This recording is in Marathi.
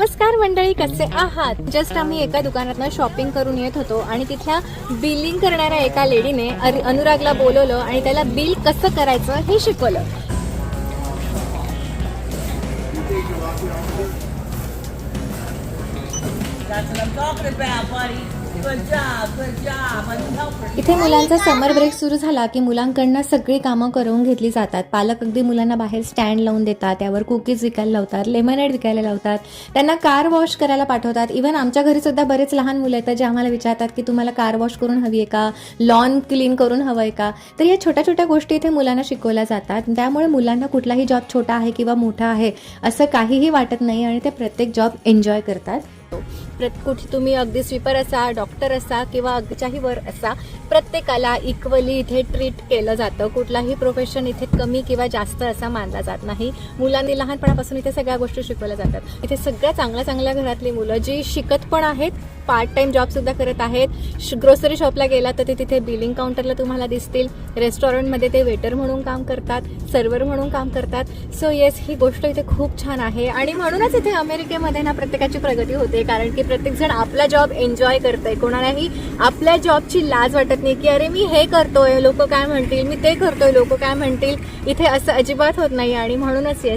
नमस्कार मंडळी, कसे आहात? जस्ट आम्ही एका दुकानातनं शॉपिंग करून येत होतो आणि तिथल्या बिलिंग करणाऱ्या एका लेडीने अनुरागला बोलवलं आणि त्याला बिल कसं करायचं हे शिकवलं. That's what I'm talking about, buddy. Good job, good job. I need help. इथे मुलांचा समर ब्रेक सुरू झाला की मुलांकडनं सगळी कामं करून घेतली जातात. पालक अगदी मुलांना बाहेर स्टँड लावून देतात, त्यावर कुकीज विकायला लावतात, लेमनेड विकायला लावतात, त्यांना कार वॉश करायला पाठवतात. इव्हन आमच्या घरी सुद्धा बरेच लहान मुलं आहेत जे आम्हाला विचारतात की तुम्हाला कार वॉश करून हवी आहे का, लॉन क्लीन करून हवं आहे का. तर या छोट्या छोट्या गोष्टी इथे मुलांना शिकवल्या जातात. त्यामुळे मुलांना कुठलाही जॉब छोटा आहे किंवा मोठा आहे असं काहीही वाटत नाही आणि ते प्रत्येक जॉब एन्जॉय करतात. कुठे तुम्ही अगदी स्वीपर असा, डॉक्टर असा किंवा अगदीच्याही वर असा, प्रत्येकाला इक्वली इथे ट्रीट केलं जातं. कुठलाही प्रोफेशन इथे कमी किंवा जास्त असा मानला जात नाही. मुलांनी लहानपणापासून इथे सगळ्या गोष्टी शिकवल्या जातात. इथे सगळ्या चांगल्या चांगल्या घरातली मुलं जी शिकत पण आहेत, पार्ट टाइम जॉब सुद्धा करत आहेत. ग्रोसरी शॉपला गेला तर ते तिथे बिलिंग काउंटरला तुम्हाला दिसतील. रेस्टॉरंटमध्ये ते वेटर म्हणून काम करतात, सर्व्हर म्हणून काम करतात. सो येस, ही गोष्ट इथे खूप छान आहे आणि म्हणूनच इथे अमेरिकेमध्ये ना प्रत्येकाची प्रगती होते, कारण की प्रत्येक जण आपला जॉब एन्जॉय करतंय. कोणालाही आपल्या जॉबची लाज वाटत नाही की अरे मी हे करतोय लोक काय म्हणतील, मी ते करतोय लोक काय म्हणतील. इथे असं अजिबात होत नाही आणि म्हणूनच येस,